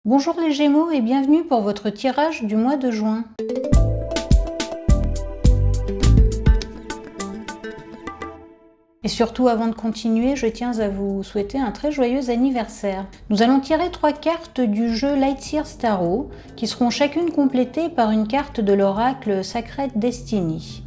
Bonjour les Gémeaux et bienvenue pour votre tirage du mois de juin. Et surtout, avant de continuer, je tiens à vous souhaiter un très joyeux anniversaire. Nous allons tirer 3 cartes du jeu Lightyear Tarot, qui seront chacune complétées par une carte de l'oracle Sacred Destiny.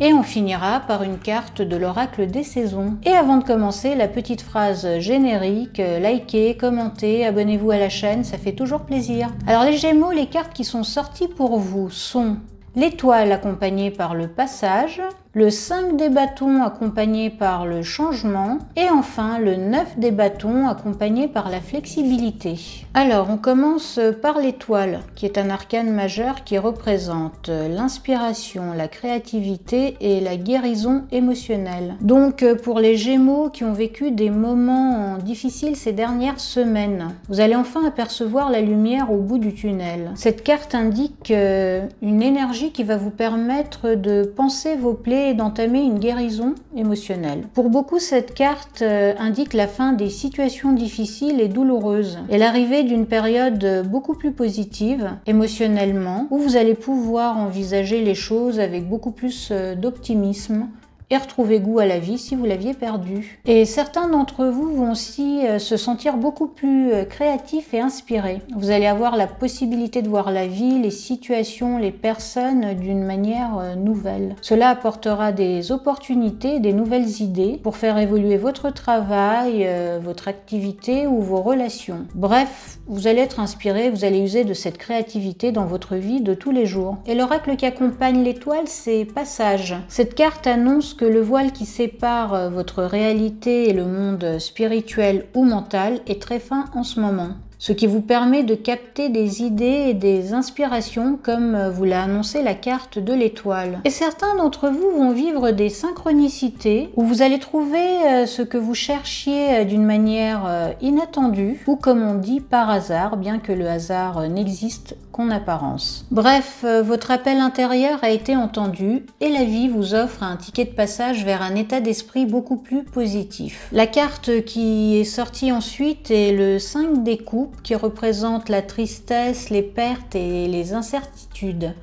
Et on finira par une carte de l'oracle des saisons. Et avant de commencer, la petite phrase générique, likez, commentez, abonnez-vous à la chaîne, ça fait toujours plaisir. Alors les Gémeaux, les cartes qui sont sorties pour vous sont l'étoile accompagnée par le passage, le 5 des bâtons accompagné par le changement et enfin le 9 des bâtons accompagné par la flexibilité. Alors on commence par l'étoile qui est un arcane majeur qui représente l'inspiration, la créativité et la guérison émotionnelle. Donc pour les Gémeaux qui ont vécu des moments difficiles ces dernières semaines, vous allez enfin apercevoir la lumière au bout du tunnel. Cette carte indique une énergie qui va vous permettre de penser vos plaies et d'entamer une guérison émotionnelle. Pour beaucoup, cette carte indique la fin des situations difficiles et douloureuses et l'arrivée d'une période beaucoup plus positive émotionnellement, où vous allez pouvoir envisager les choses avec beaucoup plus d'optimisme et retrouver goût à la vie si vous l'aviez perdu. Et certains d'entre vous vont aussi se sentir beaucoup plus créatifs et inspirés. Vous allez avoir la possibilité de voir la vie, les situations, les personnes d'une manière nouvelle. Cela apportera des opportunités, des nouvelles idées pour faire évoluer votre travail, votre activité ou vos relations. Bref, vous allez être inspiré, vous allez user de cette créativité dans votre vie de tous les jours. Et l'oracle qui accompagne l'étoile, c'est Passage. Cette carte annonce que le voile qui sépare votre réalité et le monde spirituel ou mental est très fin en ce moment, ce qui vous permet de capter des idées et des inspirations comme vous l'a annoncé la carte de l'étoile. Et certains d'entre vous vont vivre des synchronicités où vous allez trouver ce que vous cherchiez d'une manière inattendue ou comme on dit par hasard, bien que le hasard n'existe qu'en apparence. Bref, votre appel intérieur a été entendu et la vie vous offre un ticket de passage vers un état d'esprit beaucoup plus positif. La carte qui est sortie ensuite est le 5 des coupes qui représente la tristesse, les pertes et les incertitudes.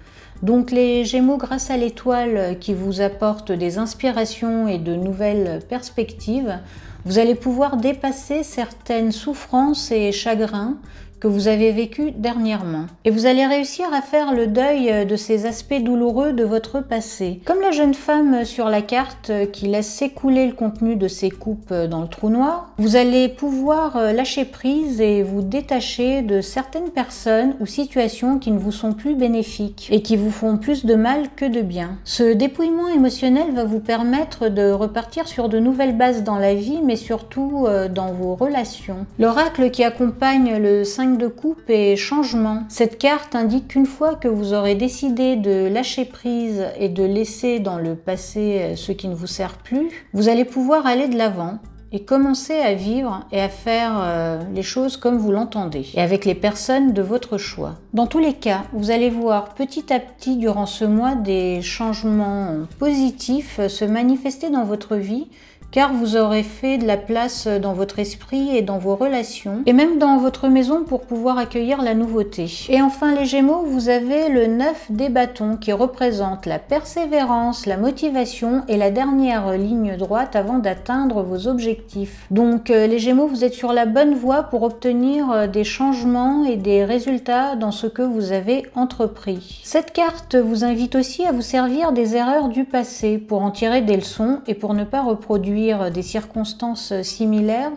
Donc les Gémeaux, grâce à l'étoile qui vous apporte des inspirations et de nouvelles perspectives, vous allez pouvoir dépasser certaines souffrances et chagrins que vous avez vécu dernièrement. Et vous allez réussir à faire le deuil de ces aspects douloureux de votre passé. Comme la jeune femme sur la carte qui laisse s'écouler le contenu de ses coupes dans le trou noir, vous allez pouvoir lâcher prise et vous détacher de certaines personnes ou situations qui ne vous sont plus bénéfiques et qui vous font plus de mal que de bien. Ce dépouillement émotionnel va vous permettre de repartir sur de nouvelles bases dans la vie, mais surtout dans vos relations. L'oracle qui accompagne le 5 de coupe et changement. Cette carte indique qu'une fois que vous aurez décidé de lâcher prise et de laisser dans le passé ce qui ne vous sert plus, vous allez pouvoir aller de l'avant et commencer à vivre et à faire les choses comme vous l'entendez et avec les personnes de votre choix. Dans tous les cas, vous allez voir petit à petit durant ce mois des changements positifs se manifester dans votre vie, car vous aurez fait de la place dans votre esprit et dans vos relations, et même dans votre maison pour pouvoir accueillir la nouveauté. Et enfin les Gémeaux, vous avez le 9 des bâtons qui représente la persévérance, la motivation et la dernière ligne droite avant d'atteindre vos objectifs. Donc les Gémeaux, vous êtes sur la bonne voie pour obtenir des changements et des résultats dans ce que vous avez entrepris. Cette carte vous invite aussi à vous servir des erreurs du passé pour en tirer des leçons et pour ne pas reproduire des circonstances similaires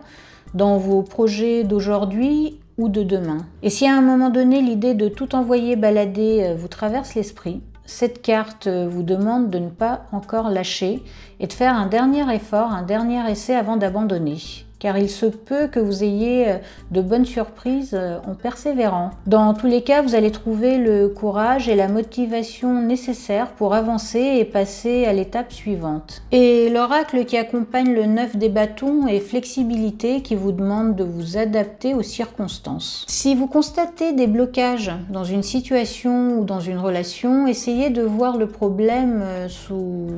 dans vos projets d'aujourd'hui ou de demain. Et si à un moment donné l'idée de tout envoyer balader vous traverse l'esprit, cette carte vous demande de ne pas encore lâcher et de faire un dernier effort, un dernier essai avant d'abandonner. Car il se peut que vous ayez de bonnes surprises en persévérant. Dans tous les cas, vous allez trouver le courage et la motivation nécessaires pour avancer et passer à l'étape suivante. Et l'oracle qui accompagne le 9 des bâtons est flexibilité qui vous demande de vous adapter aux circonstances. Si vous constatez des blocages dans une situation ou dans une relation, essayez de voir le problème sous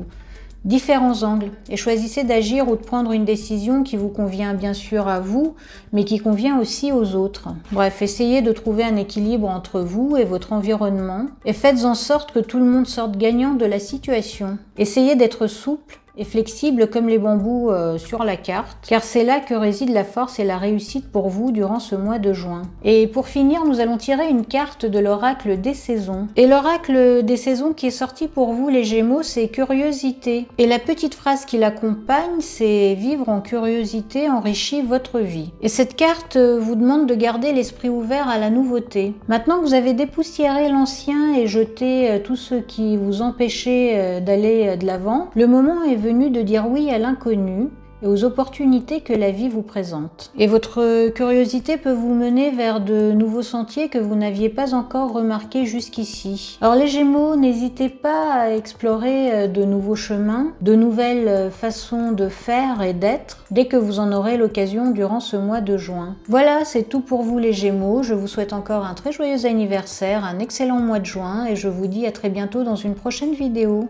différents angles et choisissez d'agir ou de prendre une décision qui vous convient bien sûr à vous, mais qui convient aussi aux autres. Bref, essayez de trouver un équilibre entre vous et votre environnement et faites en sorte que tout le monde sorte gagnant de la situation. Essayez d'être souple et flexible comme les bambous sur la carte, car c'est là que réside la force et la réussite pour vous durant ce mois de juin. Et pour finir, nous allons tirer une carte de l'oracle des saisons. Et l'oracle des saisons qui est sorti pour vous les Gémeaux, c'est curiosité. Et la petite phrase qui l'accompagne, c'est vivre en curiosité enrichit votre vie. Et cette carte vous demande de garder l'esprit ouvert à la nouveauté. Maintenant que vous avez dépoussiéré l'ancien et jeté tout ce qui vous empêchait d'aller de l'avant, le moment est venu de dire oui à l'inconnu et aux opportunités que la vie vous présente. Et votre curiosité peut vous mener vers de nouveaux sentiers que vous n'aviez pas encore remarqués jusqu'ici. Alors les Gémeaux, n'hésitez pas à explorer de nouveaux chemins, de nouvelles façons de faire et d'être, dès que vous en aurez l'occasion durant ce mois de juin. Voilà, c'est tout pour vous les Gémeaux. Je vous souhaite encore un très joyeux anniversaire, un excellent mois de juin et je vous dis à très bientôt dans une prochaine vidéo.